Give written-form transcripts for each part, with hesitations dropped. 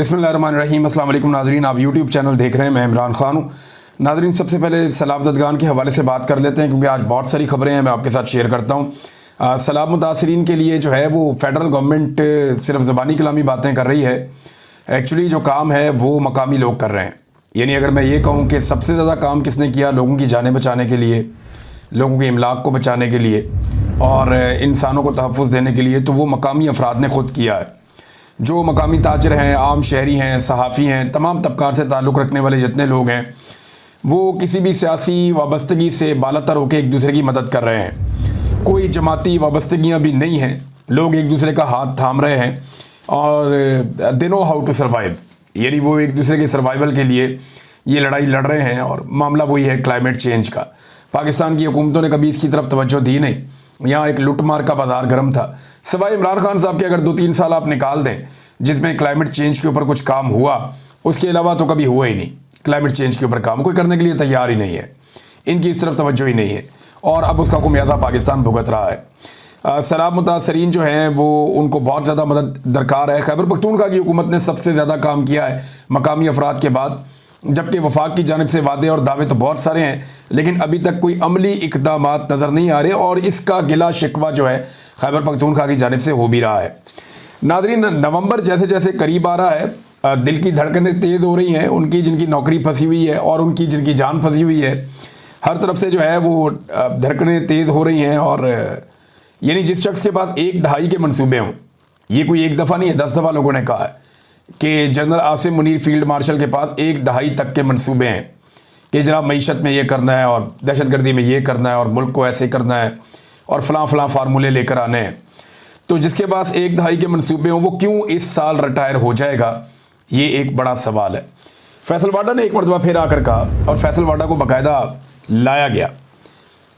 बिस्मिल्लाहिर्रहमानिर्रहीम। अस्सलाम वालेकुम नाज़रीन, आप यूट्यूब चैनल देख रहे हैं। मैं इमरान खान हूँ। नाज़रीन, सबसे पहले सैलाब ज़दगान के हवाले से बात कर लेते हैं क्योंकि आज बहुत सारी ख़बरें हैं, मैं आपके साथ शेयर करता हूँ। सैलाब मुतासरीन के लिए जो है वो फेडरल गवर्नमेंट सिर्फ ज़बानी कलामी बातें कर रही है। एक्चुअली जो काम है वो मकामी लोग कर रहे हैं। यानी अगर मैं ये कहूँ कि सबसे ज़्यादा काम किसने किया लोगों की जानें बचाने के लिए, लोगों के इमलाक को बचाने के लिए और इंसानों को तहफ़्फ़ुज़ देने के लिए, तो वो मकामी अफराद ने ख़ुद किया है। जो मकामी ताजर हैं, आम शहरी हैं, सहाफ़ी हैं, तमाम तबकार से ताल्लुक़ रखने वाले जितने लोग हैं, वो किसी भी सियासी वाबस्तगी से बालातर होकर एक दूसरे की मदद कर रहे हैं। कोई जमाती वाबस्तगियाँ भी नहीं हैं। लोग एक दूसरे का हाथ थाम रहे हैं और they know how to survive. यानी वो एक दूसरे के सर्वाइवल के लिए ये लड़ाई लड़ रहे हैं। और मामला वही है क्लाइमेट चेंज का। पाकिस्तान की हुकूमतों ने कभी इसकी तरफ तवज्जो दी नहीं। यहाँ एक लुटमार का बाजार गर्म था। सिवाय इमरान खान साहब के अगर 2-3 साल आप निकाल दें जिसमें क्लाइमेट चेंज के ऊपर कुछ काम हुआ, उसके अलावा तो कभी हुआ ही नहीं। क्लाइमेट चेंज के ऊपर काम कोई करने के लिए तैयार ही नहीं है। इनकी इस तरफ तवज्जो ही नहीं है और अब उसका खुमियाजा पाकिस्तान भुगत रहा है। सैलाब मुतासरीन जो हैं वो उनको बहुत ज़्यादा मदद दरकार है। खैबर पख्तूनख्वा की हुकूमत ने सबसे ज़्यादा काम किया है मकामी अफराद के बाद, जबकि वफाक की जानिब से वादे और दावे तो बहुत सारे हैं लेकिन अभी तक कोई अमली इक़दामात नज़र नहीं आ रहे और इसका गिला शिकवा जो है खैबर पख्तूनख्वा की जानिब से हो भी रहा है। नाज़रीन, नवंबर जैसे जैसे करीब आ रहा है, दिल की धड़कनें तेज़ हो रही हैं उनकी जिनकी नौकरी फंसी हुई है और उनकी जिनकी जान फंसी हुई है। हर तरफ से जो है वो धड़कनें तेज़ हो रही हैं और यानी जिस शख्स के पास 1 दहाई के मंसूबे हों, ये कोई एक दफ़ा नहीं है, 10 दफ़ा लोगों ने कहा है कि general Asim Munir field marshal के पास 1 दहाई तक के मंसूबे हैं कि जनाब मईशत में ये करना है और दहशतगर्दी में ये करना है और मुल्क को ऐसे करना है और फ़लाँ फार्मूले लेकर आने हैं। तो जिसके पास 1 दहाई के मंसूबे हों वो क्यों इस साल रिटायर हो जाएगा, ये एक बड़ा सवाल है। फैसल वाडा ने एक मरतबा फिर आकर कहा और फैसल वाडा को बाकायदा लाया गया,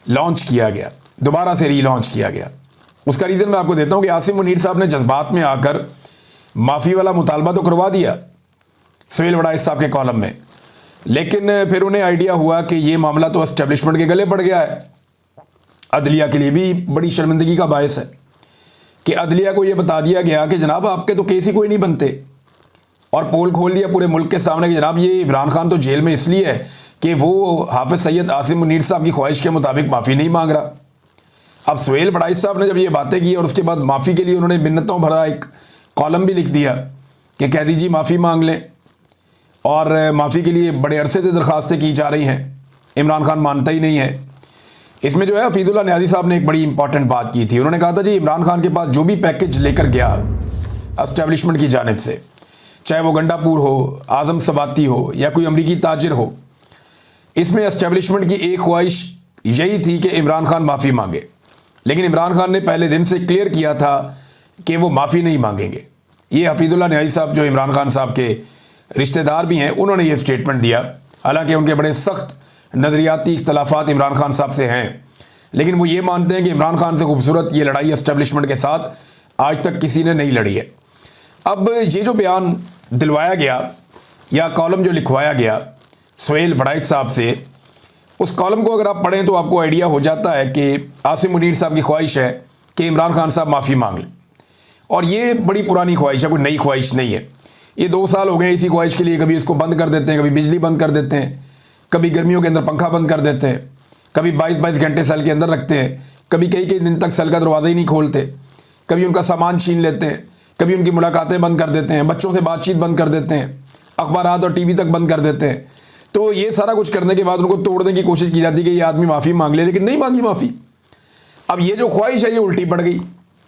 लॉन्च किया गया, दोबारा से रीलॉन्च किया गया। उसका रीज़न मैं आपको देता हूँ कि आसिम मुनीर साहब ने जज्बात में आकर माफ़ी वाला मुतालबा तो करवा दिया सुहेल वड़ाइस साहब के कॉलम में, लेकिन फिर उन्हें आइडिया हुआ कि ये मामला तो एस्टेब्लिशमेंट के गले पड़ गया है। अदलिया के लिए भी बड़ी शर्मिंदगी का बायस है कि अदलिया को ये बता दिया गया कि जनाब आपके तो केस ही कोई नहीं बनते, और पोल खोल दिया पूरे मुल्क के सामने कि जनाब ये इमरान खान तो जेल में इसलिए है कि वो हाफिज सैयद आसिम मुनीर साहब की ख्वाहिश के मुताबिक माफ़ी नहीं मांग रहा। अब सुहेल वड़ाइस साहब ने जब ये बातें की और उसके बाद माफ़ी के लिए उन्होंने मिन्नतों भरा एक कॉलम भी लिख दिया कि कैदी जी माफ़ी मांग लें, और माफ़ी के लिए बड़े अरसे से दरख्वास्तें की जा रही हैं, इमरान खान मानता ही नहीं है। इसमें जो है हफीजुल्लाह न्याज़ी साहब ने एक बड़ी इंपॉर्टेंट बात की थी। उन्होंने कहा था जी इमरान खान के पास जो भी पैकेज लेकर गया एस्टेब्लिशमेंट की जानिब से, चाहे वो गंडापुर हो, आज़म सबाती हो या कोई अमरीकी ताजिर हो, इसमें एस्टेब्लिशमेंट की एक ख्वाहिश यही थी कि इमरान खान माफ़ी मांगे। लेकिन इमरान खान ने पहले दिन से क्लियर किया था कि वो माफ़ी नहीं मांगेंगे। ये हफीजुल्लाह न्याज़ी साहब जो इमरान खान साहब के रिश्तेदार भी हैं उन्होंने ये स्टेटमेंट दिया। हालांकि उनके बड़े सख्त नज़रियाती इख्तलाफात इमरान खान साहब से हैं, लेकिन वो ये मानते हैं कि इमरान खान से खूबसूरत ये लड़ाई एस्टेब्लिशमेंट के साथ आज तक किसी ने नहीं लड़ी है। अब ये जो बयान दिलवाया गया या कॉलम जो लिखवाया गया सुहेल वड़ाइस साहब से, उस कॉलम को अगर आप पढ़ें तो आपको आइडिया हो जाता है कि आसिम मुनीर साहब की ख्वाहिश है कि इमरान खान साहब माफ़ी मांग लें। और ये बड़ी पुरानी ख्वाहिश है, कोई नई ख्वाहिश नहीं है। ये 2 साल हो गए इसी ख्वाहिश के लिए, कभी इसको बंद कर देते हैं, कभी बिजली बंद कर देते हैं, कभी गर्मियों के अंदर पंखा बंद कर देते हैं, कभी 22-22 घंटे सेल के अंदर रखते हैं, कभी कई दिन तक सेल का दरवाज़ा ही नहीं खोलते, कभी उनका सामान छीन लेते हैं, कभी उनकी मुलाकातें बंद कर देते हैं, बच्चों से बातचीत बंद कर देते हैं, अखबारात और टीवी तक बंद कर देते हैं। तो ये सारा कुछ करने के बाद उनको तोड़ने की कोशिश की जाती है कि ये आदमी माफ़ी मांग ले, लेकिन नहीं मांगी माफ़ी। अब ये जो ख्वाहिश है ये उल्टी पड़ गई,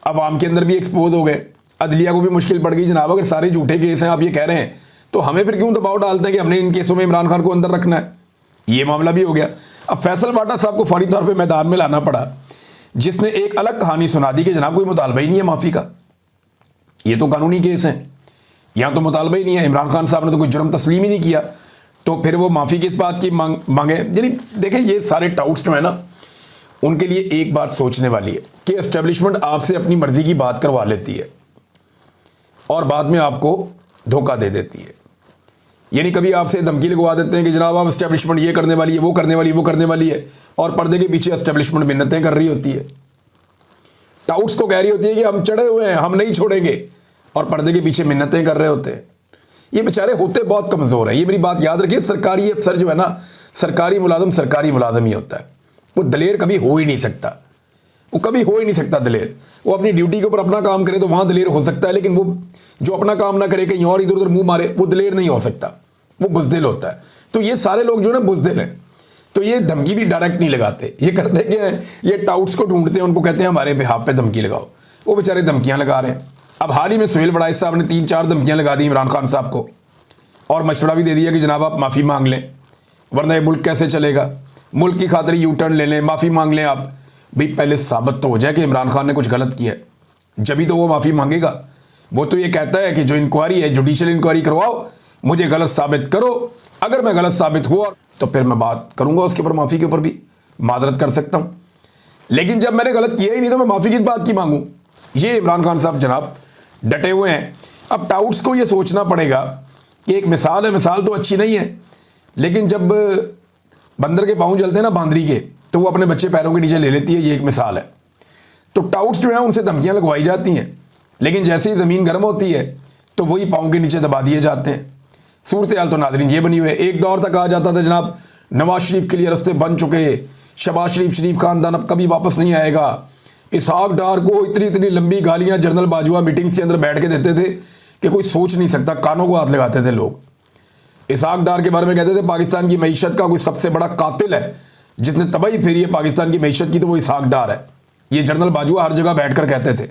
अवाम के अंदर भी एक्सपोज हो गए, अदलिया को भी मुश्किल पड़ गई। जनाब अगर सारे झूठे केस हैं आप ये कह रहे हैं तो हमें फिर क्यों दबाव डालते हैं कि हमने इन केसों में इमरान खान को अंदर रखना है। ये मामला भी हो गया। अब फैसल वाडा साहब को फौरी तौर पे मैदान में लाना पड़ा, जिसने एक अलग कहानी सुना दी कि जनाब कोई मुतालबा ही नहीं है माफ़ी का, ये तो कानूनी केस है, यहाँ तो मुतालबा ही नहीं है, इमरान खान साहब ने तो कोई जुर्म तस्लीम ही नहीं किया, तो फिर वो माफ़ी किस बात की मांगे। यानी देखें ये सारे टाउट्स जो है ना उनके लिए एक बात सोचने वाली है कि एस्टेब्लिशमेंट आपसे अपनी मर्ज़ी की बात करवा लेती है और बाद में आपको धोखा दे देती है। यानी कभी आपसे धमकी लगवा देते हैं कि जनाब आप एस्टेब्लिशमेंट ये करने वाली है, वो करने वाली, वो करने वाली है, और पर्दे के पीछे एस्टेब्लिशमेंट मिन्नतें कर रही होती है, टाउट्स को कह रही होती है कि हम चढ़े हुए हैं, हम नहीं छोड़ेंगे, और पर्दे के पीछे मिन्नतें कर रहे होते हैं। ये बेचारे होते बहुत कमज़ोर हैं। ये मेरी बात याद रखिए, सरकारी अफसर जो है ना, सरकारी मुलाजम ही होता है। वो दलेर कभी हो ही नहीं सकता, वो कभी हो ही नहीं सकता दलेर। वो अपनी ड्यूटी के ऊपर अपना काम करे तो वहाँ दलेर हो सकता है, लेकिन वो जो अपना काम ना करे, कहीं और इधर उधर मुंह मारे, वो दलेर नहीं हो सकता, वो बुज़दिल होता है। तो ये सारे लोग जो है ना बुज़दिल हैं। तो ये धमकी भी डायरेक्ट नहीं लगाते, ये करते क्या है, ये टाउट्स को ढूंढते हैं, उनको कहते हैं हमारे बिहाफ पे धमकी लगाओ। वो बेचारे धमकियाँ लगा रहे हैं। अब हाल ही में सुहेल वड़ाइच साहब ने 3-4 धमकियाँ लगा दी इमरान खान साहब को, और मशवरा भी दे दिया कि जनाब आप माफ़ी मांग लें, वरना ये मुल्क कैसे चलेगा, मुल्क की खातिर यू टर्न ले लें, माफ़ी मांग लें आप। भाई पहले साबित तो हो जाए कि इमरान खान ने कुछ गलत किया है, जभी तो वो माफ़ी मांगेगा। वो तो ये कहता है कि जो इंक्वायरी है, जुडिशल इंक्वायरी करवाओ, मुझे गलत साबित करो, अगर मैं गलत साबित हुआ तो फिर मैं बात करूंगा उसके ऊपर, माफ़ी के ऊपर भी मादरत कर सकता हूं। लेकिन जब मैंने गलत किया ही नहीं तो मैं माफ़ी किस बात की मांगूं। ये इमरान खान साहब जनाब डटे हुए हैं। अब टाउट्स को ये सोचना पड़ेगा कि एक मिसाल है, मिसाल तो अच्छी नहीं है, लेकिन जब बंदर के पाँव जलते हैं ना बांदरी के, तो वो अपने बच्चे पैरों के नीचे ले लेती है, ये एक मिसाल है। तो टाउट्स जो है उनसे धमकियाँ लगवाई जाती हैं, लेकिन जैसे ही ज़मीन गर्म होती है तो वही पाँव के नीचे दबा दिए जाते हैं। सूरत हाल तो नाज़रीन ये बनी हुई है। एक दौर तक कहा जाता था जनाब नवाज शरीफ के लिए रास्ते बन चुके, शहबाज शरीफ खानदान अब कभी वापस नहीं आएगा। इसहाक डार को इतनी लंबी गालियां जनरल बाजवा मीटिंग्स के अंदर बैठ के देते थे कि कोई सोच नहीं सकता, कानों को हाथ लगाते थे लोग। इसहाक डार के बारे में कहते थे पाकिस्तान की मईशत का कोई सबसे बड़ा कातिल है जिसने तबाही फेरी है पाकिस्तान की मईशत की, तो वो इसहाक डार है। ये जनरल बाजवा हर जगह बैठ कर कहते थे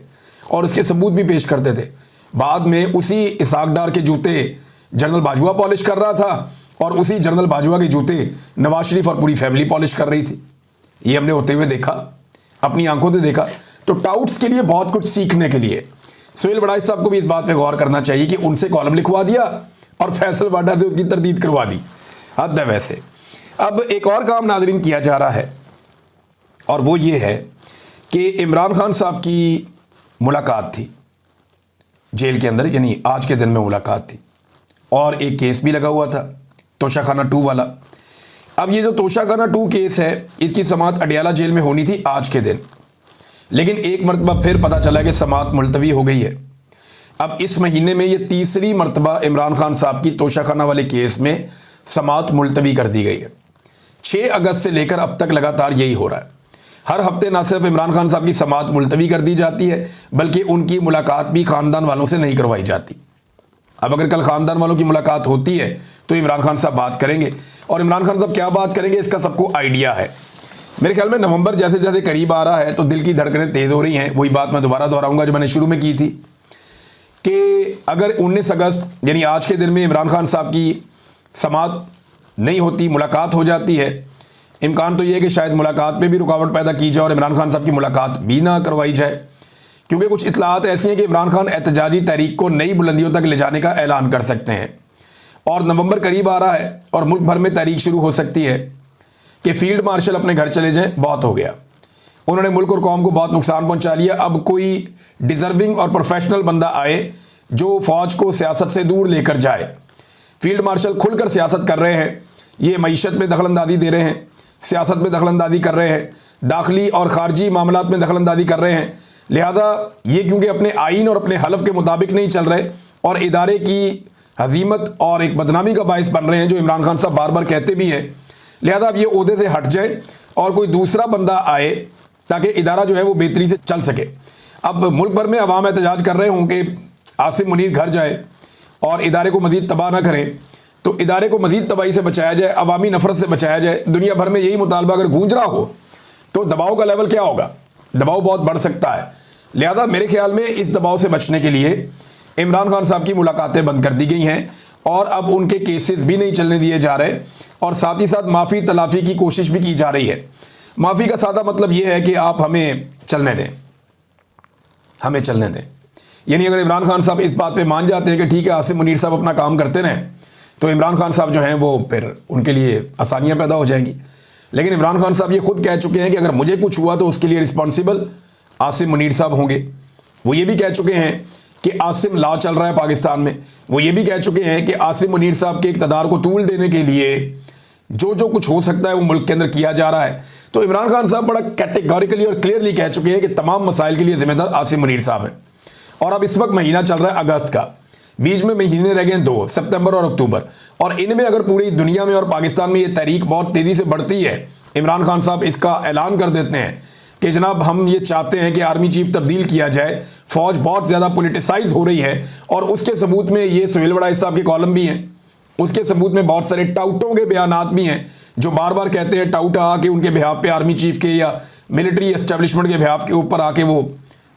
और उसके सबूत भी पेश करते थे। बाद में उसी इसहाक डार के जूते जनरल बाजवा पॉलिश कर रहा था और उसी जनरल बाजवा के जूते नवाज शरीफ और पूरी फैमिली पॉलिश कर रही थी। ये हमने होते हुए देखा, अपनी आंखों से देखा। तो टाउट्स के लिए बहुत कुछ सीखने के लिए सुहेल वड़ाइच साहब को भी इस बात पे गौर करना चाहिए कि उनसे कॉलम लिखवा दिया और फैसल वाडा से उसकी तरदीद करवा दी, हद है वैसे। अब एक और काम नाज़रीन किया जा रहा है और वो ये है कि इमरान खान साहब की मुलाकात थी जेल के अंदर, यानी आज के दिन में मुलाकात थी, और एक केस भी लगा हुआ था तोशाखाना 2 वाला। अब ये जो तोशाखाना 2 केस है, इसकी समाअत अडियाला जेल में होनी थी आज के दिन, लेकिन एक मरतबा फिर पता चला कि समाअत मुलतवी हो गई है। अब इस महीने में ये तीसरी मरतबा इमरान खान साहब की तोशाखाना वाले केस में समाअत मुलतवी कर दी गई है। 6 अगस्त से लेकर अब तक लगातार यही हो रहा है। हर हफ्ते ना सिर्फ इमरान खान साहब की समाअत मुलतवी कर दी जाती है, बल्कि उनकी मुलाकात भी ख़ानदान वालों से नहीं करवाई जाती। अब अगर कल ख़ानदान वालों की मुलाकात होती है तो इमरान खान साहब बात करेंगे, और इमरान खान साहब क्या बात करेंगे इसका सबको आइडिया है। मेरे ख्याल में नवंबर जैसे जैसे करीब आ रहा है तो दिल की धड़कनें तेज़ हो रही हैं। वही बात मैं दोबारा दोहराऊंगा जो मैंने शुरू में की थी कि अगर 19 अगस्त यानी आज के दिन में इमरान खान साहब की समाअत नहीं होती, मुलाकात हो जाती है, इम्कान तो ये है कि शायद मुलाकात में भी रुकावट पैदा की जाए और इमरान खान साहब की मुलाकात भी ना करवाई जाए, क्योंकि कुछ इतलात ऐसी हैं कि इमरान खान एहतजाजी तहरीक को नई बुलंदियों तक ले जाने का ऐलान कर सकते हैं। और नवंबर करीब आ रहा है और मुल्क भर में तहरीक शुरू हो सकती है कि फील्ड मार्शल अपने घर चले जाएं, बहुत हो गया, उन्होंने मुल्क और कौम को बहुत नुकसान पहुंचा लिया। अब कोई डिज़र्विंग और प्रोफेशनल बंदा आए जो फ़ौज को सियासत से दूर लेकर जाए। फील्ड मार्शल खुलकर सियासत कर रहे हैं, ये मईशत में दखलंदाजी दे रहे हैं, सियासत में दखलंदाजी कर रहे हैं, दाखिली और ख़ारजी मामलात में दखलंदाजी कर रहे हैं। लिहाजा ये क्योंकि अपने आइन और अपने हलफ के मुताबिक नहीं चल रहे और इदारे की हजीमत और एक बदनामी का बायस बन रहे हैं, जो इमरान खान साहब बार बार कहते भी हैं। लिहाजा अब ये ओहदे से हट जाए और कोई दूसरा बंदा आए ताकि इदारा जो है वो बेहतरी से चल सके। अब मुल्क भर में अवाम एहतजाज कर रहे हों कि आसिम मुनीर घर जाए और इदारे को मज़ीद तबाह ना करें, तो इदारे को मज़ीद तबाही से बचाया जाए, अवामी नफरत से बचाया जाए। दुनिया भर में यही मुतालबा अगर गूंज रहा हो तो दबाव का लेवल क्या होगा, दबाव बहुत बढ़ सकता है। लिहाजा मेरे ख्याल में इस दबाव से बचने के लिए इमरान खान साहब की मुलाकातें बंद कर दी गई हैं और अब उनके केसेस भी नहीं चलने दिए जा रहे, और साथ ही साथ माफ़ी तलाफ़ी की कोशिश भी की जा रही है। माफ़ी का सादा मतलब ये है कि आप हमें चलने दें, हमें चलने दें। यानी अगर इमरान खान साहब इस बात पे मान जाते हैं कि ठीक है आसिम मुनीर साहब अपना काम करते रहें, तो इमरान खान साहब जो हैं वो फिर उनके लिए आसानियाँ पैदा हो जाएंगी। लेकिन इमरान खान साहब ये खुद कह चुके हैं कि अगर मुझे कुछ हुआ तो उसके लिए रिस्पॉन्सिबल आसिम मुनीर साहब होंगे। वो ये भी कह चुके हैं कि आसिम लॉ चल रहा है पाकिस्तान में। वो ये भी कह चुके हैं कि आसिम मुनीर साहब के इक़्तिदार को तूल देने के लिए जो जो कुछ हो सकता है वो मुल्क के अंदर किया जा रहा है। तो इमरान खान साहब बड़ा कैटेगोरिकली और क्लियरली कह चुके हैं कि तमाम मसाइल के लिए ज़िम्मेदार आसिम मुनीर साहब हैं। और अब इस वक्त महीना चल रहा है अगस्त का, बीच में महीने रह गए 2, सितंबर और अक्टूबर, और इनमें अगर पूरी दुनिया में और पाकिस्तान में ये तहरीक बहुत तेज़ी से बढ़ती है, इमरान खान साहब इसका ऐलान कर देते हैं कि जनाब हम ये चाहते हैं कि आर्मी चीफ तब्दील किया जाए, फ़ौज बहुत ज़्यादा पोलिटिसाइज हो रही है, और उसके सबूत में ये सुहेल वड़ाई साहब के कॉलम भी हैं, उसके सबूत में बहुत सारे टाउटों के बयानात भी हैं जो बार बार कहते हैं, टाउट आके उनके बिहाफ पे आर्मी चीफ के या मिलिट्री एस्टेब्लिशमेंट के बिहाफ के ऊपर आके वो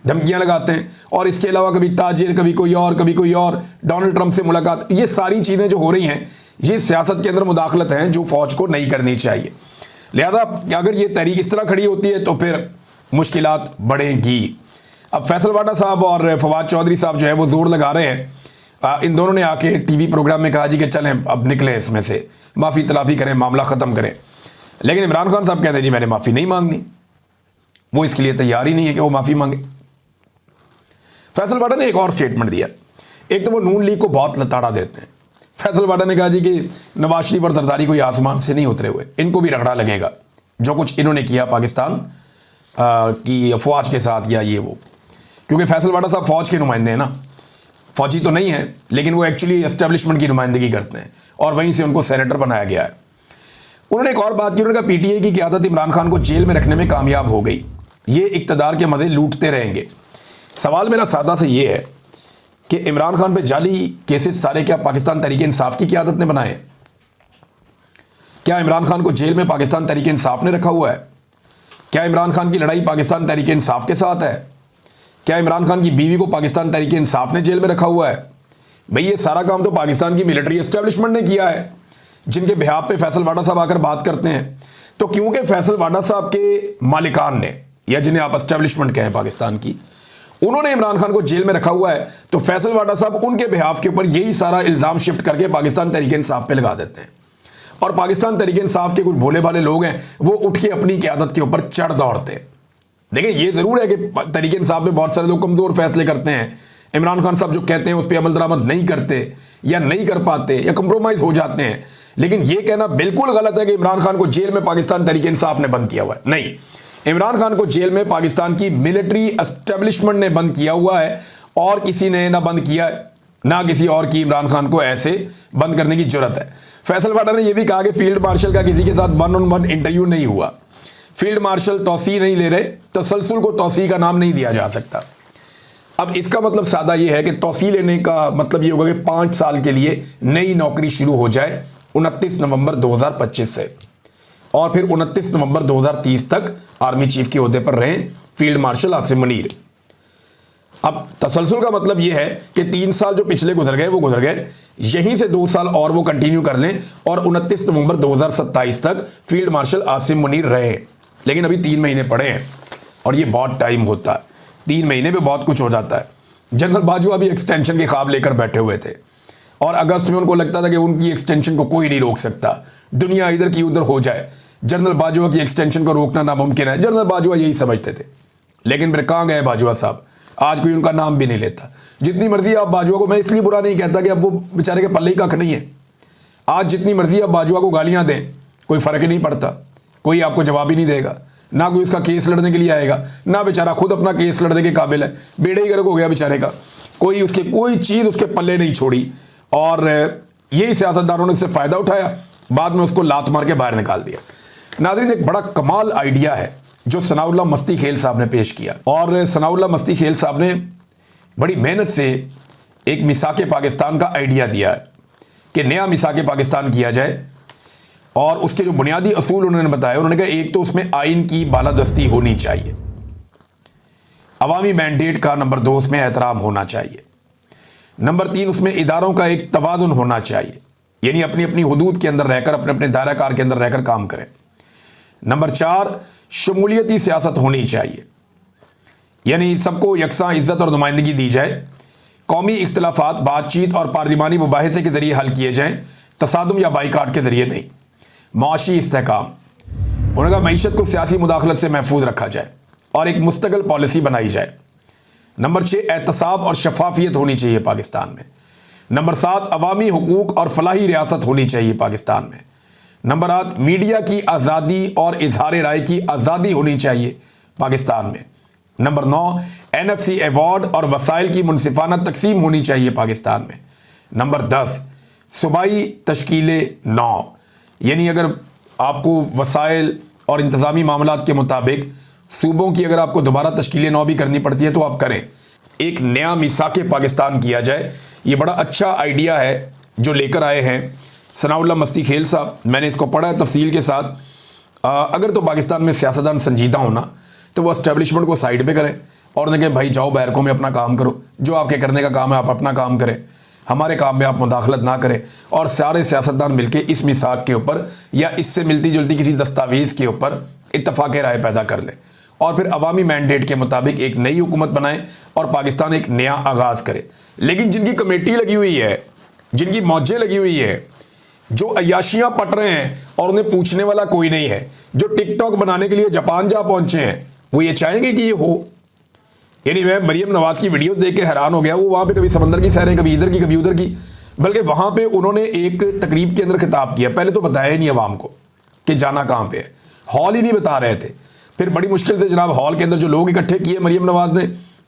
धमकियां लगाते हैं। और इसके अलावा कभी ताजिर, कभी कोई और, डोनाल्ड ट्रंप से मुलाकात, ये सारी चीज़ें जो हो रही हैं ये सियासत के अंदर मुदाखलत हैं जो फ़ौज को नहीं करनी चाहिए। लिहाजा अगर ये तहरीक इस तरह खड़ी होती है तो फिर मुश्किलात बढ़ेंगी। अब फैसल वाडा साहब और फवाद चौधरी साहब जो है वो जोर लगा रहे हैं, इन दोनों ने आके टीवी प्रोग्राम में कहा जी कि चलें अब निकलें इसमें से, माफ़ी तलाफ़ी करें, मामला ख़त्म करें। लेकिन इमरान खान साहब कहते हैं जी मैंने माफ़ी नहीं मांगनी, वो इसके लिए तैयार ही नहीं है कि वो माफ़ी मांगे। फैसल वाडा ने एक और स्टेटमेंट दिया, एक तो वो नून लीग को बहुत लताड़ा देते हैं। फैसल वाडा ने कहा जी कि नवाज शरीफ और जरदारी कोई आसमान से नहीं उतरे हुए, इनको भी रगड़ा लगेगा जो कुछ इन्होंने किया पाकिस्तान की फ़ौज के साथ या ये वो, क्योंकि फैसल वाडा साहब फ़ौज के नुमाइंदे हैं ना, फ़ौजी तो नहीं है लेकिन वो एक्चुअली एस्टेब्लिशमेंट की नुमाइंदगी करते हैं और वहीं से उनको सेनेटर बनाया गया है। उन्होंने एक और बात की, उन्होंने कहा पीटीआई की क़यादत इमरान खान को जेल में रखने में कामयाब हो गई, ये इक़्तिदार के मज़े लूटते रहेंगे। सवाल मेरा सादा से ये है कि इमरान खान पे जाली केसेस सारे क्या पाकिस्तान तहरीक इंसाफ की क़यादत ने बनाए? क्या इमरान खान को जेल में पाकिस्तान तहरीक इंसाफ ने रखा हुआ है? क्या इमरान खान की लड़ाई पाकिस्तान तहरीक इंसाफ के साथ है? क्या इमरान खान की बीवी को पाकिस्तान तहरीक इंसाफ ने जेल में रखा हुआ है? भाई ये सारा काम तो पाकिस्तान की मिलिट्री एस्टेब्लिशमेंट ने किया है, जिनके बिहाफ पे फैसल वाडा साहब आकर बात करते हैं। तो क्योंकि फैसल वाडा साहब के मालिकान ने, या जिन्हें आप एस्टेब्लिशमेंट कहें पाकिस्तान की, उन्होंने इमरान खान को जेल में रखा हुआ है, तो फैसल वाडा साहब उनके बिहाफ के ऊपर यही सारा इल्ज़ाम शिफ्ट करके पाकिस्तान तहरीक इंसाफ पे लगा देते हैं। और पाकिस्तान तहरीक इंसाफ के कुछ भोले भाले लोग हैं, वो उठ के अपनी क़यादत के ऊपर चढ़ दौड़ते हैं। देखिए ये ज़रूर है कि तहरीक इंसाफ में बहुत सारे लोग कमज़ोर फैसले करते हैं, इमरान खान साहब जो कहते हैं उस पर अमल दरामद नहीं करते या नहीं कर पाते या कंप्रोमाइज़ हो जाते हैं। लेकिन ये कहना बिल्कुल गलत है कि इमरान खान को जेल में पाकिस्तान तहरीक इंसाफ ने बंद किया हुआ है। नहीं, इमरान खान को जेल में पाकिस्तान की मिलिट्री एस्टेब्लिशमेंट ने बंद किया हुआ है, और किसी ने ना बंद किया, ना किसी और की इमरान खान को ऐसे बंद करने की जरूरत है। फैसल वाडा ने यह भी कहा कि फील्ड मार्शल का किसी के साथ 1-on-1 इंटरव्यू नहीं हुआ, फील्ड मार्शल तौसी नहीं ले रहे, तसलसल को तौसी का नाम नहीं दिया जा सकता। अब इसका मतलब सादा ये है कि तौसी लेने का मतलब ये होगा कि 5 साल के लिए नई नौकरी शुरू हो जाए 29 नवंबर 2025 से, और फिर 29 नवंबर 2030 तक आर्मी चीफ के ओहदे पर रहें फील्ड मार्शल आसिम मुनीर। अब तसलसल का मतलब यह है कि 3 साल जो पिछले गुजर गए वो गुजर गए, यहीं से 2 साल और वो कंटिन्यू कर लें और 29 नवंबर 2027 तक फील्ड मार्शल आसिम मुनीर रहे। लेकिन अभी 3 महीने पड़े हैं और ये बहुत टाइम होता है, 3 महीने में बहुत कुछ हो जाता है। जनरल बाजवा भी एक्सटेंशन के ख्वाब लेकर बैठे हुए थे और अगस्त में उनको लगता था कि उनकी एक्सटेंशन को कोई नहीं रोक सकता, दुनिया इधर की उधर हो जाए, जनरल बाजवा की एक्सटेंशन को रोकना नामुमकिन है। जनरल बाजवा यही समझते थे। लेकिन फिर कहाँ गए बाजवा साहब? आज कोई उनका नाम भी नहीं लेता। जितनी मर्जी आप बाजवा को, मैं इसलिए बुरा नहीं कहता कि अब वो बेचारे के पल्ले ही कख नहीं है, आज जितनी मर्जी आप बाजवा को गालियाँ दें कोई फ़र्क ही नहीं पड़ता, कोई आपको जवाब ही नहीं देगा, ना कोई उसका केस लड़ने के लिए आएगा, ना बेचारा खुद अपना केस लड़ने के काबिल है, बेड़े ही गर्क हो गया बेचारे का, कोई चीज़ उसके पल्ले नहीं छोड़ी। और यही सियासतदानों ने इससे फ़ायदा उठाया, बाद में उसको लात मार के बाहर निकाल दिया। नाज़रीन, एक बड़ा कमाल आइडिया है जो सनाउल्लाह मस्ती खेल साहब ने पेश किया, और सनाउल्लाह मस्ती खेल साहब ने बड़ी मेहनत से एक मिसाके पाकिस्तान का आइडिया दिया है कि नया मिसाके पाकिस्तान किया जाए। और उसके जो बुनियादी असूल उन्होंने बताया, उन्होंने कहा एक तो उसमें आइन की बालादस्ती होनी चाहिए, अवामी मैंडेट का नंबर 2 उसमें एहतराम होना चाहिए, नंबर 3 उसमें इदारों का एक तवाज़ुन होना चाहिए, यानी अपनी अपनी हुदूद के अंदर रहकर, अपने अपने दायरा कार के अंदर रहकर काम करें। नंबर 4 शमूलियती सियासत होनी चाहिए, यानी सबको यकसां इज्जत और नुमाइंदगी दी जाए, कौमी इख्तलाफात बातचीत और पार्लिमानी मुबाहिसे के ज़रिए हल किए जाएँ, तसादुम या बाइकाट के ज़रिए नहीं। माशी इस्तेहकाम, उन्होंने कहा मईशत को सियासी मुदाखलत से महफूज रखा जाए और एक मुस्तकिल पॉलिसी बनाई जाए। नंबर 6 एहतसाब और शफाफियत होनी चाहिए पाकिस्तान में। नंबर 7 अवामी हुकूक और फलाही रियासत होनी चाहिए पाकिस्तान में। नंबर 8 मीडिया की आज़ादी और इजहार राय की आज़ादी होनी चाहिए पाकिस्तान में। नंबर 9 NFC अवार्ड और वसाइल की मुनसिफाना तकसीम होनी चाहिए पाकिस्तान में। नंबर 10 सूबाई तश्कीलें 9, यानी अगर आपको वसाइल और इंतज़ामी मामलात के मुताबिक सूबों की अगर आपको दोबारा तश्कीलें 9 भी करनी पड़ती है तो आप करें। एक नया मिसाक पाकिस्तान किया जाए, ये बड़ा अच्छा आइडिया है जो लेकर आए हैं सनाउल्लाह मस्ती खेल साहब। मैंने इसको पढ़ा है तफसील के साथ। अगर तो पाकिस्तान में सियासतदान संजीदा होना तो वो एस्टेब्लिशमेंट को साइड पे करें और उन्हें कहें भाई जाओ बैरकों में अपना काम करो, जो आपके करने का काम है आप अपना काम करें, हमारे काम में आप मुदाखलत ना करें। और सारे सियासतदान मिलकर इस मिसाक के ऊपर या इससे मिलती जुलती किसी दस्तावेज़ के ऊपर इत्तफाक राय पैदा कर लें और फिर अवामी मैंडेट के मुताबिक एक नई हुकूमत बनाएं और पाकिस्तान एक नया आगाज़ करे। लेकिन जिनकी कमेटी लगी हुई है, जिनकी मौजें लगी हुई है, जो अय्याशियां पट रहे हैं और उन्हें पूछने वाला कोई नहीं है, जो टिकटॉक बनाने के लिए जापान जा पहुंचे हैं, वो ये चाहेंगे कि ये हो। यानी मैं मरियम नवाज की वीडियो देख के हैरान हो गया। वो वहां पे कभी समंदर की सैरें, कभी इधर की कभी उधर की, बल्कि वहां पे उन्होंने एक तकरीब के अंदर खिताब किया। पहले तो बताया ही नहीं अवाम को कि जाना कहां पे है, हॉल ही नहीं बता रहे थे। फिर बड़ी मुश्किल से जनाब हॉल के अंदर जो लोग इकट्ठे किए मरियम नवाज ने,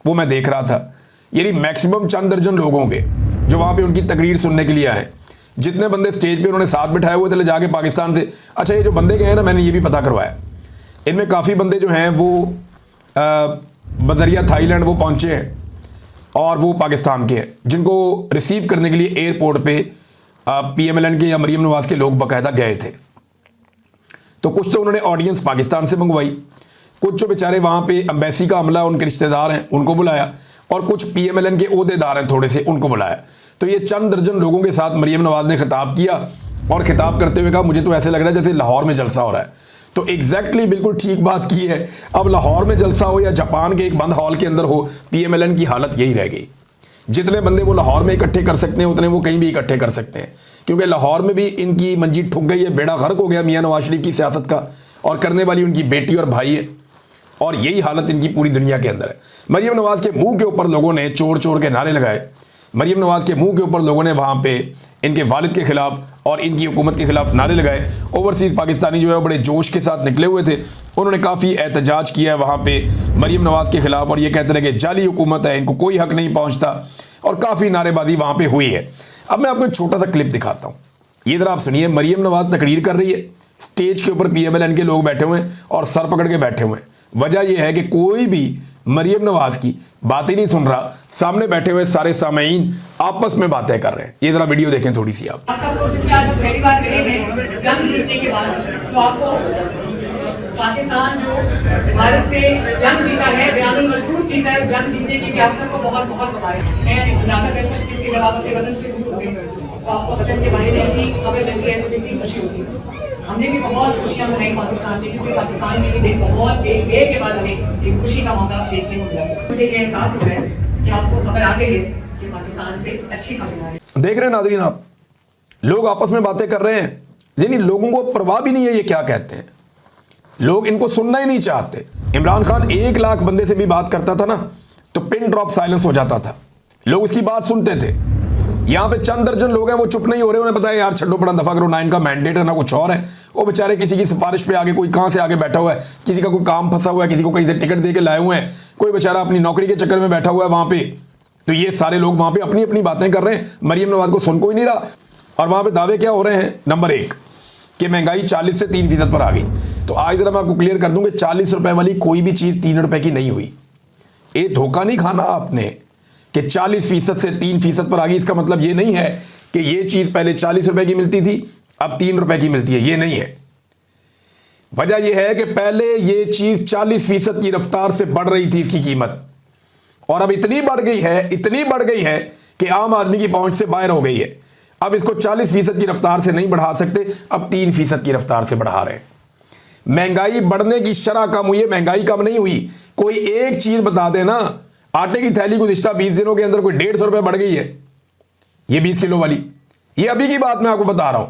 वो मैं देख रहा था, यानी मैक्सिमम चंद दर्जन लोग होंगे जो वहां पे उनकी तकरीर सुनने के लिए आए। जितने बंदे स्टेज पे उन्होंने साथ बिठाए हुए थे ले जाके पाकिस्तान से। अच्छा, ये जो बंदे गए हैं ना, मैंने ये भी पता करवाया, इनमें काफ़ी बंदे जो हैं वो बजरिया थाईलैंड वो पहुंचे हैं और वो पाकिस्तान के हैं, जिनको रिसीव करने के लिए एयरपोर्ट पे PMLN के या मरियम नवाज के लोग बाकायदा गए थे। तो कुछ तो उन्होंने ऑडियंस पाकिस्तान से मंगवाई, कुछ जो बेचारे वहाँ पे एम्बेसी का अमला उनके रिश्तेदार हैं उनको बुलाया, और कुछ PMLN के ओहदेदार हैं थोड़े से, उनको बुलाया। तो ये चंद दर्जन लोगों के साथ मरियम नवाज ने खिताब किया और खिताब करते हुए कहा मुझे तो ऐसे लग रहा है जैसे लाहौर में जलसा हो रहा है। तो एग्जैक्टली बिल्कुल ठीक बात की है। अब लाहौर में जलसा हो या जापान के एक बंद हॉल के अंदर हो, PMLN की हालत यही रह गई। जितने बंदे वो लाहौर में इकट्ठे कर सकते हैं उतने वो कहीं भी इकट्ठे कर सकते हैं, क्योंकि लाहौर में भी इनकी मंजी ठुक गई है, बेड़ा गर्क हो गया मियां नवाज शरीफ की सियासत का, और करने वाली उनकी बेटी और भाई है, और यही हालत इनकी पूरी दुनिया के अंदर है। मरियम नवाज के मुंह के ऊपर लोगों ने चोर चोर के नारे लगाए। मरियम नवाज के मुंह के ऊपर लोगों ने वहाँ पे इनके वालिद के खिलाफ और इनकी हुकूमत के खिलाफ नारे लगाए। ओवरसीज़ पाकिस्तानी जो है वो बड़े जोश के साथ निकले हुए थे, उन्होंने काफ़ी एहतजाज किया है वहाँ पे मरियम नवाज के खिलाफ, और ये कहते रहे कि जाली हुकूमत है, इनको कोई हक नहीं पहुँचता, और काफ़ी नारेबाजी वहाँ पे हुई है। अब मैं आपको एक छोटा सा क्लिप दिखाता हूँ, ये इधर आप सुनिए। मरियम नवाज तकरीर कर रही है, स्टेज के ऊपर PMLN के लोग बैठे हुए हैं और सर पकड़ के बैठे हुए हैं। वजह यह है कि कोई भी मरियम नवाज की बात ही नहीं सुन रहा, सामने बैठे हुए सारे सामईन आपस में बातें कर रहे हैं। ये जरा वीडियो देखें थोड़ी सी आप। सबको पहली बार मिले हैं जंग जीतने के बाद, तो आपको पाकिस्तान जो भारत से जंग जीता है, बयानुल महसूस जीता है, जंग जीतने की भी आप सबको बहुत बहुत मुबारक। मैं अंदाजा कर सकती हूँ कि जब आप से वतन से दूर होंगे तो आपको वतन के बारे में भी खबर मिलती है तो कितनी खुशी होती है। हमने भी बहुत खुशियां मनाई पाकिस्तान में, क्योंकि पाकिस्तान में भी बहुत देर के बाद हमें एक खुशी का मौका देखने को मिला। मुझे ये एहसास हो रहा है कि आपको खबर आ गई है कि पाकिस्तान से अच्छी खबर आ रही है। देख रहे हैं नाज़रीन आप, लोग आपस में बातें कर रहे हैं, यानी लोगों को परवाह भी नहीं है ये क्या कहते हैं, लोग इनको सुनना ही नहीं चाहते। इमरान खान 1 लाख बंदे से भी बात करता था ना तो पिन ड्रॉप साइलेंस हो जाता था, लोग उसकी बात सुनते थे। यहाँ पे चंद दर्जन लोग हैं वो चुप नहीं हो रहे, उन्हें पता है यार छड्डो पड़ा दफा करो, ना इनका मैंडेट है ना कुछ और है। वो बेचारे किसी की सिफारिश पे आगे, कोई कहाँ से आगे बैठा हुआ है, किसी का कोई काम फंसा हुआ है, किसी को कहीं से टिकट दे के लाए हुए हैं, कोई बेचारा अपनी नौकरी के चक्कर में बैठा हुआ है वहाँ पे। तो ये सारे लोग वहाँ पे अपनी अपनी बातें कर रहे हैं, मरियम नवाज को सुन कोई नहीं रहा। और वहाँ पे दावे क्या हो रहे हैं, नंबर 1 कि महंगाई 40 से 3% पर आ गई। तो आज जरा मैं आपको क्लियर कर दूं कि 40 रुपए वाली कोई भी चीज़ 3 रुपए की नहीं हुई। ये धोखा नहीं खाना आपने कि 40% से 3% पर आ गई। इसका मतलब ये नहीं है कि ये चीज़ पहले 40 रुपए की मिलती थी अब 3 रुपए की मिलती है, ये नहीं है। वजह यह है कि पहले ये चीज़ 40% की रफ्तार से बढ़ रही थी इसकी कीमत, और अब इतनी बढ़ गई है कि आम आदमी की पहुंच से बाहर हो गई है। अब इसको 40% की रफ्तार से नहीं बढ़ा सकते, अब 3% की रफ्तार से बढ़ा रहे हैं। महंगाई बढ़ने की शरह कम हुई है, महंगाई कम नहीं हुई। कोई एक चीज बता देना, आटे की थैली गुज़िश्ता 20 दिनों के अंदर कोई 150 रुपए बढ़ गई है, ये 20 किलो वाली। ये अभी की बात मैं आपको बता रहा हूं,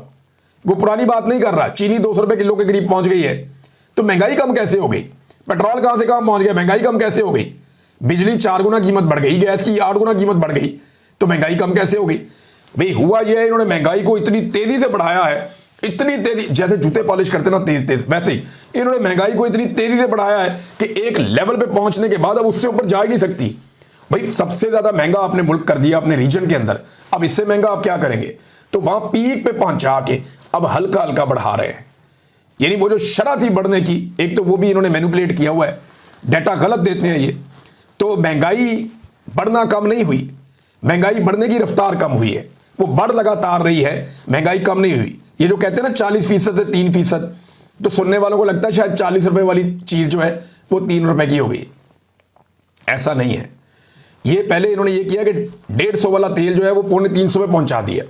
वो पुरानी बात नहीं कर रहा। चीनी 200 रुपए किलो के करीब पहुंच गई है, तो महंगाई कम कैसे हो गई? पेट्रोल कहां से कहां पहुंच गया, महंगाई कम कैसे हो गई? बिजली 4 गुना कीमत बढ़ गई, गैस की 8 गुना कीमत बढ़ गई, तो महंगाई कम कैसे हो गई? भाई हुआ यह है, इन्होंने महंगाई को इतनी तेजी से बढ़ाया है, इतनी तेजी, जैसे जूते पॉलिश करते ना तेज, वैसे ही इन्होंने महंगाई को इतनी तेजी से बढ़ाया है कि एक लेवल पे पहुंचने के बाद अब उससे ऊपर जा ही नहीं सकती। भाई सबसे ज़्यादा महंगा आपने मुल्क कर दिया अपने रीजन के अंदर, अब इससे महंगा आप क्या करेंगे? तो वहाँ पीक पे पहुँचा के अब हल्का हल्का बढ़ा रहे हैं। यानी वो जो शरह थी बढ़ने की, एक तो वो भी इन्होंने मैनिपुलेट किया हुआ है, डाटा गलत देते हैं ये। तो महंगाई बढ़ना कम नहीं हुई, महंगाई बढ़ने की रफ्तार कम हुई है, वो बढ़ लगातार रही है, महंगाई कम नहीं हुई। ये जो कहते हैं ना 40% से 3%, तो सुनने वालों को लगता है शायद 40 रुपए वाली चीज़ जो है वो 3 रुपए की हो गई। ऐसा नहीं है। ये पहले इन्होंने ये किया कि 150 वाला तेल जो है वो 350 पे पहुंचा दिया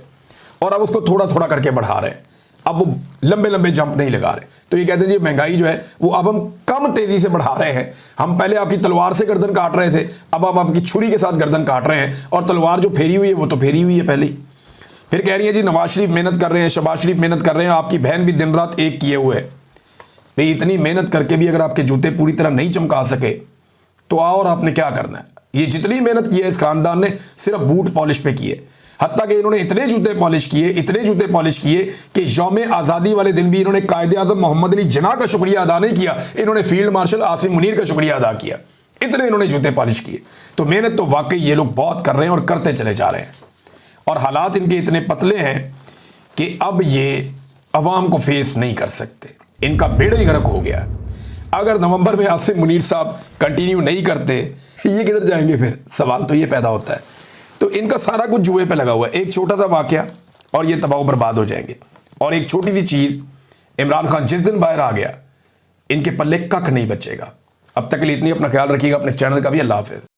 और अब उसको थोड़ा थोड़ा करके बढ़ा रहे हैं। अब वो लंबे लंबे जंप नहीं लगा रहे। तो ये कहते हैं जी महंगाई जो है वो अब हम कम तेजी से बढ़ा रहे हैं। हम पहले आपकी तलवार से गर्दन काट रहे थे, अब हम आपकी छुरी के साथ गर्दन काट रहे हैं, और तलवार जो फेरी हुई है वो तो फेरी हुई है पहले ही। फिर कह रही है जी नवाज शरीफ मेहनत कर रहे हैं, शहबाज शरीफ मेहनत कर रहे हैं, आपकी बहन भी दिन रात एक किए हुए है। भाई इतनी मेहनत करके भी अगर आपके जूते पूरी तरह नहीं चमका सके तो और आपने क्या करना है? ये जितनी मेहनत की है इस खानदान ने सिर्फ बूट पॉलिश पे की है। हत्ता कि इन्होंने इतने जूते पॉलिश किए, इतने जूते पॉलिश किए कि यौम आज़ादी वाले दिन भी इन्होंने कायदे आज़म मोहम्मद अली जिन्ना का शुक्रिया अदा नहीं किया, इन्होंने फील्ड मार्शल आसिम मुनीर का शुक्रिया अदा किया। इतने इन्होंने जूते पॉलिश किए। तो मेहनत तो वाकई ये लोग बहुत कर रहे हैं और करते चले जा रहे हैं, और हालात इनके इतने पतले हैं कि अब ये अवाम को फेस नहीं कर सकते। इनका बेड़ा ही गर्क हो गया। अगर नवंबर में आसिम मुनीर साहब कंटिन्यू नहीं करते, ये किधर जाएंगे फिर? सवाल तो ये पैदा होता है। तो इनका सारा कुछ जुए पे लगा हुआ है। एक छोटा सा वाकया और ये तबाह बर्बाद हो जाएंगे। और एक छोटी सी चीज़, इमरान खान जिस दिन बाहर आ गया इनके पल्ले कख नहीं बचेगा। अब तक के लिए इतनी, अपना ख्याल रखिएगा, अपने चैनल का भी। अल्लाह हाफिज़।